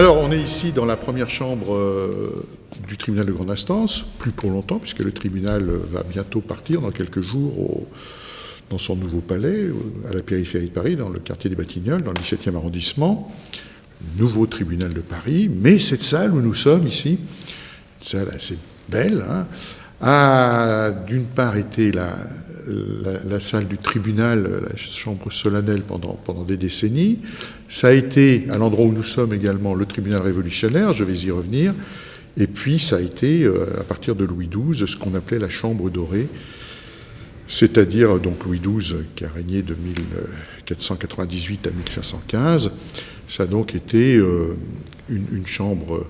Alors, on est ici dans la première chambre du tribunal de grande instance, plus pour longtemps, puisque le tribunal va bientôt partir dans quelques jours dans son nouveau palais, à la périphérie de Paris, dans le quartier des Batignolles, dans le 17e arrondissement. Nouveau tribunal de Paris, mais cette salle où nous sommes ici, une salle assez belle, a d'une part été la salle du tribunal, la chambre solennelle pendant des décennies. Ça a été, à l'endroit où nous sommes également, le tribunal révolutionnaire, je vais y revenir. Et puis ça a été, à partir de Louis XII, ce qu'on appelait la chambre dorée, c'est-à-dire donc Louis XII qui a régné de 1498 à 1515. Ça a donc été une chambre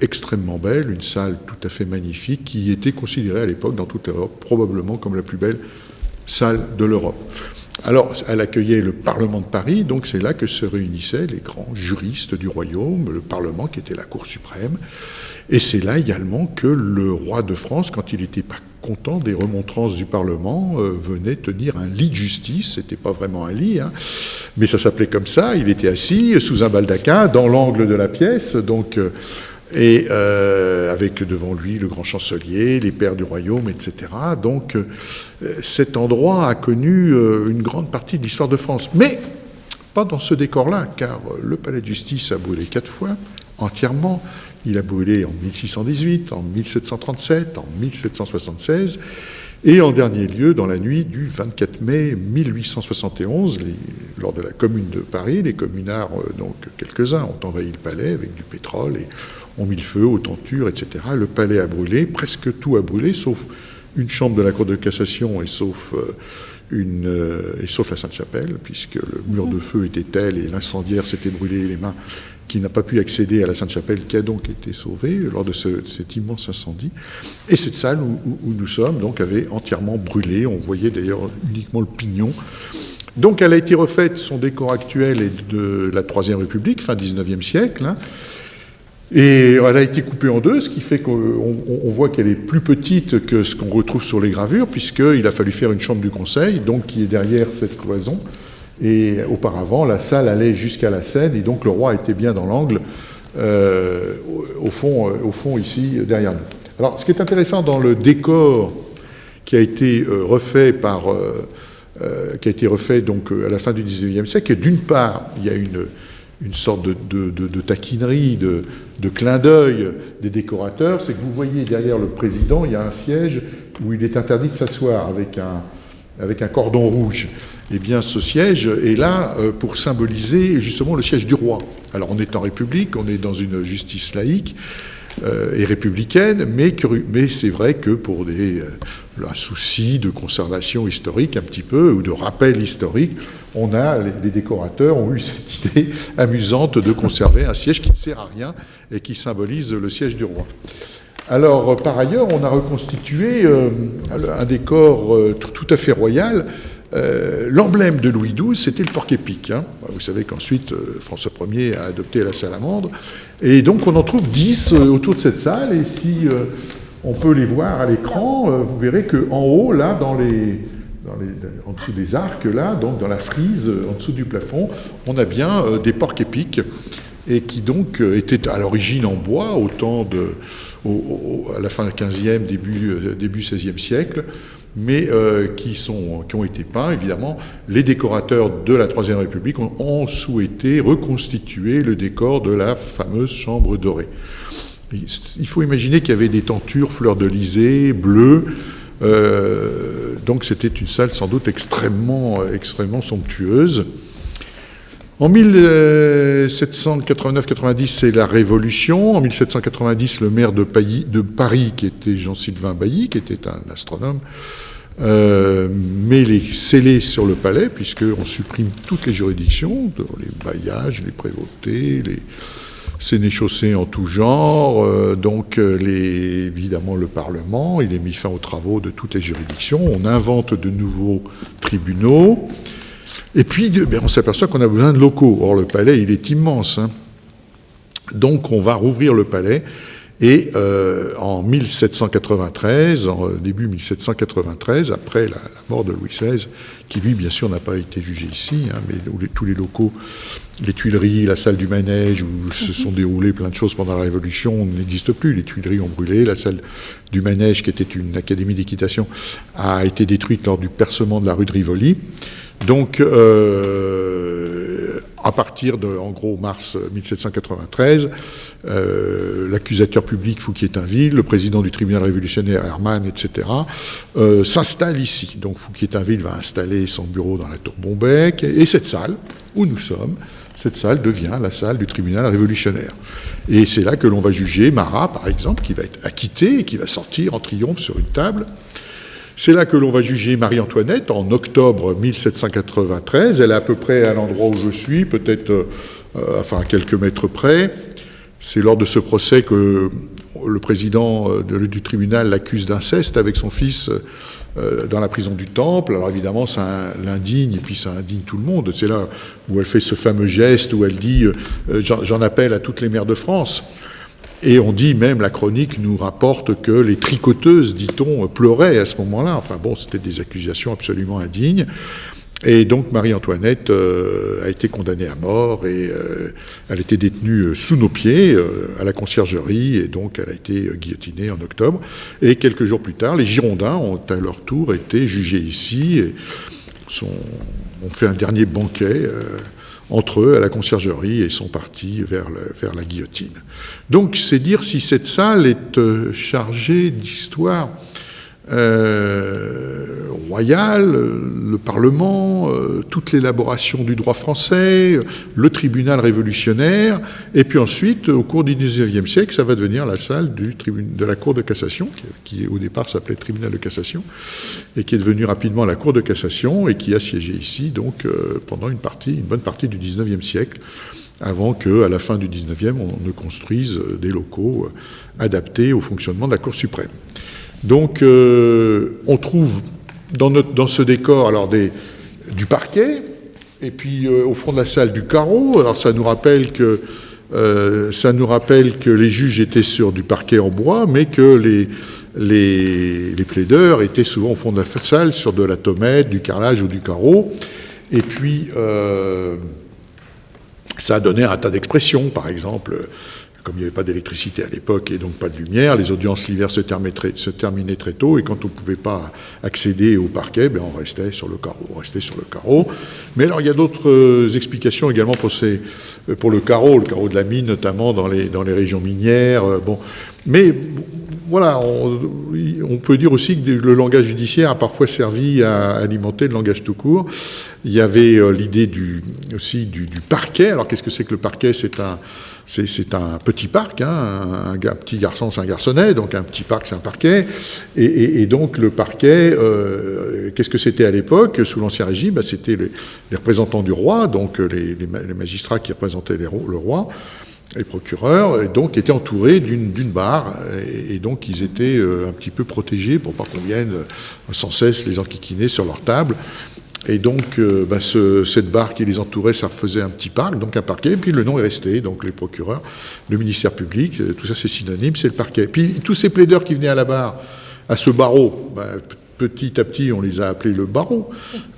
extrêmement belle, une salle tout à fait magnifique, qui était considérée à l'époque dans toute l'Europe probablement comme la plus belle salle de l'Europe. Alors, elle accueillait le Parlement de Paris, donc c'est là que se réunissaient les grands juristes du royaume, le Parlement qui était la Cour suprême, et c'est là également que le roi de France, quand il n'était pas content des remontrances du Parlement, venait tenir un lit de justice. C'était pas vraiment un lit, mais ça s'appelait comme ça. Il était assis sous un baldaquin dans l'angle de la pièce, donc, et avec devant lui le grand chancelier, les pairs du royaume, etc. Donc cet endroit a connu une grande partie de l'histoire de France. Mais pas dans ce décor-là, car le palais de justice a brûlé 4 fois, entièrement. Il a brûlé en 1618, en 1737, en 1776, et en dernier lieu, dans la nuit du 24 mai 1871, lors de la Commune de Paris, les communards, donc quelques-uns, ont envahi le palais avec du pétrole et ont mis le feu aux tentures, etc. Le palais a brûlé, presque tout a brûlé, sauf une chambre de la Cour de cassation et sauf la Sainte-Chapelle, puisque le mur de feu était tel et l'incendiaire s'était brûlé les mains, qui n'a pas pu accéder à la Sainte-Chapelle, qui a donc été sauvée lors de cet immense incendie. Et cette salle où nous sommes donc avait entièrement brûlé. On voyait d'ailleurs uniquement le pignon. Donc elle a été refaite, son décor actuel est de la Troisième République, fin 19e siècle. Et elle a été coupée en deux, ce qui fait qu'on voit qu'elle est plus petite que ce qu'on retrouve sur les gravures, puisqu'il a fallu faire une chambre du conseil, donc qui est derrière cette cloison. Et auparavant, la salle allait jusqu'à la Seine, et donc le roi était bien dans l'angle, au fond ici, derrière nous. Alors, ce qui est intéressant dans le décor qui a été refait donc à la fin du XIXe siècle, c'est que d'une part, il y a une sorte de taquinerie, de clin d'œil des décorateurs, c'est que vous voyez derrière le président, il y a un siège où il est interdit de s'asseoir avec un cordon rouge. Eh bien, ce siège est là pour symboliser justement le siège du roi. Alors, on est en République, on est dans une justice laïque et républicaine, mais c'est vrai que pour un souci de conservation historique un petit peu, ou de rappel historique, les décorateurs ont eu cette idée amusante de conserver un siège qui ne sert à rien et qui symbolise le siège du roi. Alors, par ailleurs, on a reconstitué un décor tout à fait royal. L'emblème de Louis XII, c'était le porc-épic. Vous savez qu'ensuite, François Ier a adopté la salamandre. Et donc, on en trouve 10 autour de cette salle. Et si on peut les voir à l'écran, vous verrez qu'en haut, là, en dessous des arcs, là, donc dans la frise, en dessous du plafond, on a bien des porcs-épics, et qui donc étaient à l'origine en bois, à la fin du XVe, début XVIe siècle, mais qui ont été peints, évidemment. Les décorateurs de la Troisième République ont souhaité reconstituer le décor de la fameuse chambre dorée. Il faut imaginer qu'il y avait des tentures fleur-de-lysée, bleues, donc c'était une salle sans doute extrêmement somptueuse. En 1789-90, c'est la Révolution. En 1790, le maire de Paris, qui était Jean-Sylvain Bailly, qui était un astronome, met les scellés sur le palais, puisqu'on supprime toutes les juridictions, les bailliages, les prévôtés, les sénéchaussées en tout genre, évidemment le Parlement. Il est mis fin aux travaux de toutes les juridictions. On invente de nouveaux tribunaux. Et puis, on s'aperçoit qu'on a besoin de locaux. Or, le palais, il est immense. Donc, on va rouvrir le palais. Et en 1793, début 1793, après la mort de Louis XVI, qui lui, bien sûr, n'a pas été jugé ici, hein, mais où tous les locaux, les Tuileries, la salle du manège, où se sont déroulées plein de choses pendant la Révolution, n'existent plus. Les Tuileries ont brûlé, la salle du manège, qui était une académie d'équitation, a été détruite lors du percement de la rue de Rivoli. Donc, à partir de, en gros, mars 1793, l'accusateur public Fouquier-Tinville, le président du tribunal révolutionnaire Hermann, etc., s'installe ici. Donc Fouquier-Tinville va installer son bureau dans la tour Bombec, et cette salle, où nous sommes, cette salle devient la salle du tribunal révolutionnaire. Et c'est là que l'on va juger Marat, par exemple, qui va être acquitté et qui va sortir en triomphe sur une table. C'est là que l'on va juger Marie-Antoinette en octobre 1793. Elle est à peu près à l'endroit où je suis, peut-être à quelques mètres près. C'est lors de ce procès que le président du tribunal l'accuse d'inceste avec son fils dans la prison du Temple. Alors évidemment, ça l'indigne, et puis ça indigne tout le monde. C'est là où elle fait ce fameux geste où elle dit « J'en appelle à toutes les mères de France ». Et on dit même, la chronique nous rapporte que les tricoteuses, dit-on, pleuraient à ce moment-là. Enfin bon, c'était des accusations absolument indignes. Et donc Marie-Antoinette a été condamnée à mort et elle était détenue sous nos pieds à la conciergerie, et donc elle a été guillotinée en octobre. Et quelques jours plus tard, les Girondins ont à leur tour été jugés ici et ont fait un dernier banquet entre eux à la conciergerie et sont partis vers la guillotine. Donc c'est dire si cette salle est chargée d'histoire royale, le Parlement, toute l'élaboration du droit français, le tribunal révolutionnaire, et puis ensuite, au cours du XIXe siècle, ça va devenir la salle de la Cour de cassation, qui au départ s'appelait tribunal de cassation, et qui est devenue rapidement la Cour de cassation, et qui a siégé ici donc pendant une bonne partie du XIXe siècle, avant qu'à la fin du XIXe, on ne construise des locaux adaptés au fonctionnement de la Cour suprême. Donc, on trouve dans ce décor alors du parquet, et puis au fond de la salle du carreau. Alors ça nous rappelle que les juges étaient sur du parquet en bois, mais que les plaideurs étaient souvent au fond de la salle sur de la tomette, du carrelage ou du carreau. Et puis ça a donné un tas d'expressions, par exemple. Comme il n'y avait pas d'électricité à l'époque et donc pas de lumière, les audiences l'hiver se terminaient très tôt, et quand on ne pouvait pas accéder au parquet, on restait sur le carreau. Mais alors il y a d'autres explications également pour le carreau de la mine, notamment dans les régions minières. Mais voilà, on peut dire aussi que le langage judiciaire a parfois servi à alimenter le langage tout court. Il y avait l'idée aussi du parquet. Alors qu'est-ce que c'est que le parquet ? C'est un petit parc, hein, un petit garçon c'est un garçonnet, donc un petit parc c'est un parquet, et donc le parquet, qu'est-ce que c'était à l'époque, sous l'Ancien Régime ? C'était les représentants du roi, donc les magistrats qui représentaient le roi, les procureurs, et donc étaient entourés d'une barre, et donc ils étaient un petit peu protégés pour pas qu'on vienne sans cesse les enquiquiner sur leur table. Et donc, cette barre qui les entourait, ça faisait un petit parc, donc un parquet, et puis le nom est resté, donc les procureurs, le ministère public, tout ça c'est synonyme, c'est le parquet. Puis tous ces plaideurs qui venaient à la barre, à ce barreau, petit à petit on les a appelés le barreau,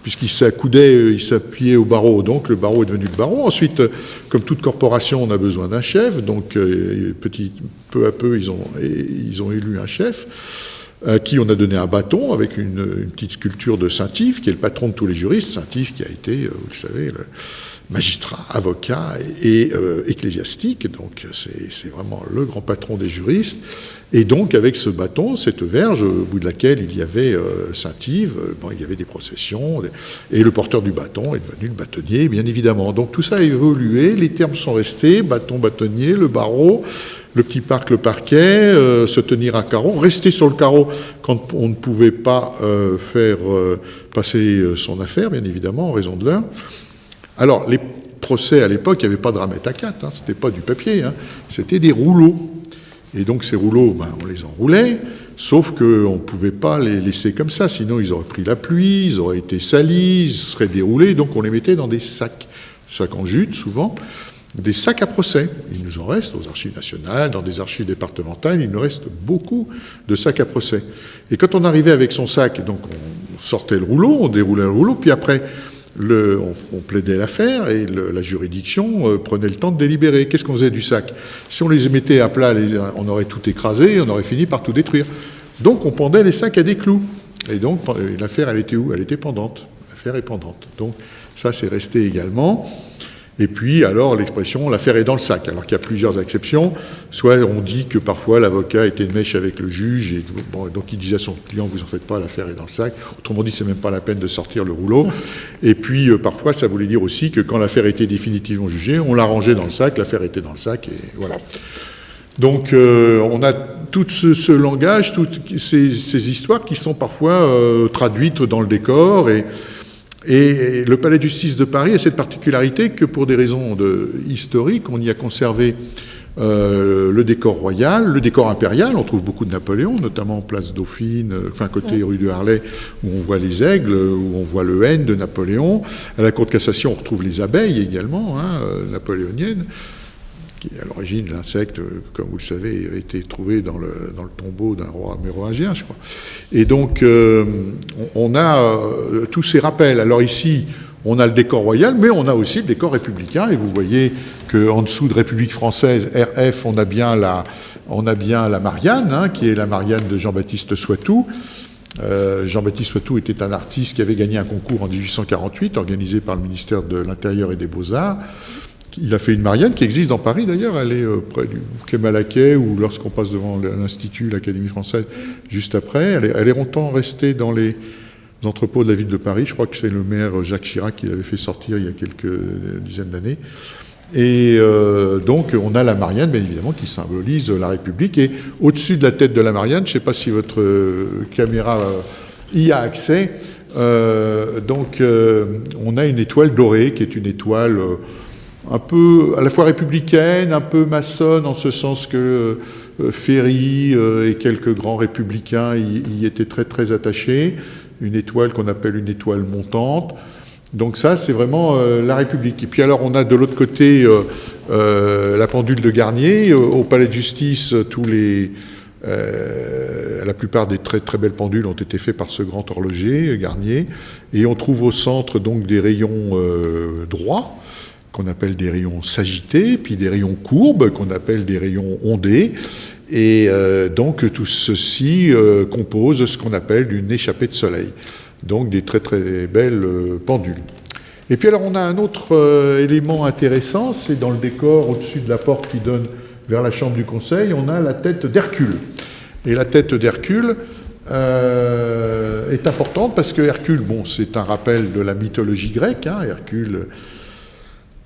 puisqu'ils s'accoudaient, ils s'appuyaient au barreau, donc le barreau est devenu le barreau. Ensuite, comme toute corporation, on a besoin d'un chef, donc peu à peu ils ont élu un chef, à qui on a donné un bâton avec une petite sculpture de Saint-Yves, qui est le patron de tous les juristes. Saint-Yves qui a été, vous le savez, le magistrat, avocat et ecclésiastique, donc c'est vraiment le grand patron des juristes. Et donc avec ce bâton, cette verge, au bout de laquelle il y avait Saint-Yves, il y avait des processions, et le porteur du bâton est devenu le bâtonnier, bien évidemment. Donc tout ça a évolué, les termes sont restés, bâton, bâtonnier, le barreau, le petit parc, le parquet, se tenir à carreau, rester sur le carreau quand on ne pouvait pas faire passer son affaire, bien évidemment, en raison de l'heure. Alors, les procès à l'époque, il n'y avait pas de ramette à 4, c'était pas du papier, c'était des rouleaux. Et donc ces rouleaux, on les enroulait, sauf qu'on ne pouvait pas les laisser comme ça, sinon ils auraient pris la pluie, ils auraient été salis, ils seraient déroulés, donc on les mettait dans des sacs en jute souvent. des sacs à procès. Il nous en reste aux archives nationales, dans des archives départementales, il nous reste beaucoup de sacs à procès. Et quand on arrivait avec son sac, donc on sortait le rouleau, on déroulait le rouleau, puis après, on plaidait l'affaire et la juridiction prenait le temps de délibérer. Qu'est-ce qu'on faisait du sac? Si on les mettait à plat, on aurait tout écrasé, on aurait fini par tout détruire. Donc on pendait les sacs à des clous. Et donc l'affaire, elle était où? Elle était pendante. L'affaire est pendante. Donc ça, c'est resté également. Et puis, alors, l'expression « l'affaire est dans le sac », alors qu'il y a plusieurs exceptions. Soit on dit que parfois l'avocat était de mèche avec le juge, et bon, donc il disait à son client « vous en faites pas, l'affaire est dans le sac ». Autrement dit, c'est même pas la peine de sortir le rouleau. Et puis, parfois, ça voulait dire aussi que quand l'affaire était définitivement jugée, on la rangeait dans le sac, l'affaire était dans le sac, et voilà. Donc, on a tout ce langage, toutes ces histoires qui sont parfois traduites dans le décor, et le Palais de justice de Paris a cette particularité que pour des raisons historiques, on y a conservé le décor royal, le décor impérial, on trouve beaucoup de Napoléon, notamment place Dauphine, enfin côté rue de Harlay, où on voit les aigles, où on voit le N de Napoléon. À la Cour de cassation, on retrouve les abeilles également, napoléoniennes, qui à l'origine, l'insecte, comme vous le savez, a été trouvé dans le tombeau d'un roi amérindien, je crois. Et donc, on a tous ces rappels. Alors ici, on a le décor royal, mais on a aussi le décor républicain, et vous voyez qu'en dessous de République française, RF, on a bien la Marianne, qui est la Marianne de Jean-Baptiste Soitou. Jean-Baptiste Soitou était un artiste qui avait gagné un concours en 1848, organisé par le ministère de l'Intérieur et des Beaux-Arts. Il a fait une Marianne qui existe dans Paris d'ailleurs, elle est près du quai Malaquais, ou lorsqu'on passe devant l'Institut, l'Académie française, juste après. Elle est longtemps restée dans les entrepôts de la ville de Paris. Je crois que c'est le maire Jacques Chirac qui l'avait fait sortir il y a quelques dizaines d'années. Et donc on a la Marianne, bien évidemment, qui symbolise la République. Et au-dessus de la tête de la Marianne, je ne sais pas si votre caméra y a accès, donc on a une étoile dorée, qui est une étoile un peu à la fois républicaine, un peu maçonne, en ce sens que Ferry et quelques grands républicains y étaient très très attachés. Une étoile qu'on appelle une étoile montante. Donc ça, c'est vraiment la République. Et puis alors, on a de l'autre côté la pendule de Garnier. Au Palais de Justice, la plupart des très très belles pendules ont été faites par ce grand horloger, Garnier. Et on trouve au centre donc des rayons droits, qu'on appelle des rayons sagittés, puis des rayons courbes, qu'on appelle des rayons ondés. Et donc tout ceci compose ce qu'on appelle une échappée de soleil. Donc des très très belles pendules. Et puis alors on a un autre élément intéressant, c'est dans le décor au-dessus de la porte qui donne vers la chambre du Conseil, on a la tête d'Hercule. Et la tête d'Hercule est importante parce que Hercule, bon, c'est un rappel de la mythologie grecque. Hercule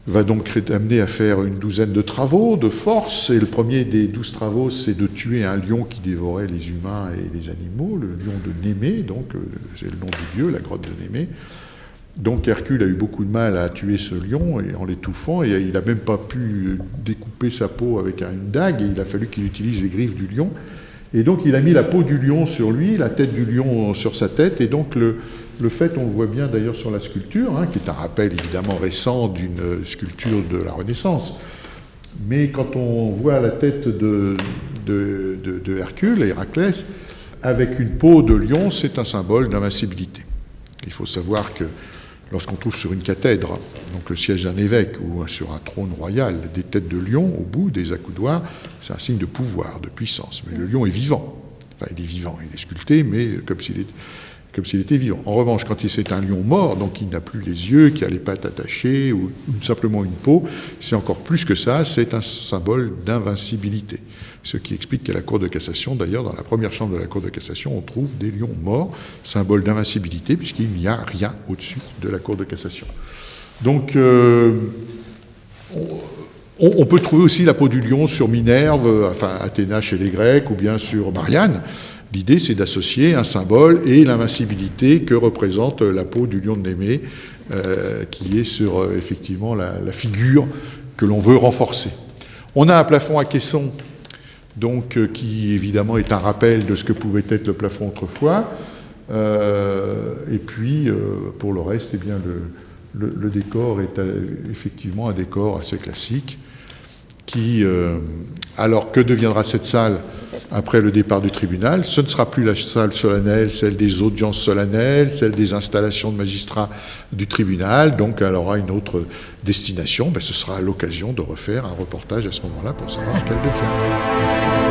va donc être amené à faire une douzaine de travaux de force, et le premier des 12 travaux, c'est de tuer un lion qui dévorait les humains et les animaux, le lion de Némée, donc c'est le nom du dieu, la grotte de Némée. Donc Hercule a eu beaucoup de mal à tuer ce lion en l'étouffant, et il n'a même pas pu découper sa peau avec une dague, et il a fallu qu'il utilise les griffes du lion. Et donc il a mis la peau du lion sur lui, la tête du lion sur sa tête, et donc le fait, on le voit bien d'ailleurs sur la sculpture, qui est un rappel évidemment récent d'une sculpture de la Renaissance. Mais quand on voit la tête de Hercule, Héraclès, avec une peau de lion, c'est un symbole d'invincibilité. Il faut savoir que lorsqu'on trouve sur une cathèdre, donc le siège d'un évêque, ou sur un trône royal, des têtes de lion au bout, des accoudoirs, c'est un signe de pouvoir, de puissance. Mais le lion est vivant. Enfin, il est vivant, il est sculpté, mais comme s'il était vivant. En revanche, quand c'est un lion mort, donc il n'a plus les yeux, qui a les pattes attachées, ou simplement une peau, c'est encore plus que ça, c'est un symbole d'invincibilité. Ce qui explique qu'à la Cour de cassation, d'ailleurs, dans la première chambre de la Cour de cassation, on trouve des lions morts, symbole d'invincibilité, puisqu'il n'y a rien au-dessus de la Cour de cassation. Donc, on peut trouver aussi la peau du lion sur Minerve, enfin Athéna chez les Grecs, ou bien sur Marianne. L'idée, c'est d'associer un symbole et l'invincibilité que représente la peau du lion de Némée, qui est sur, effectivement, la figure que l'on veut renforcer. On a un plafond à caisson, donc, qui, évidemment, est un rappel de ce que pouvait être le plafond autrefois. Et puis, pour le reste, eh bien, le décor est effectivement un décor assez classique qui, alors que deviendra cette salle après le départ du tribunal? Ce ne sera plus la salle solennelle, celle des audiences solennelles, celle des installations de magistrats du tribunal, donc elle aura une autre destination. Ce sera l'occasion de refaire un reportage à ce moment-là pour savoir ce qu'elle devient.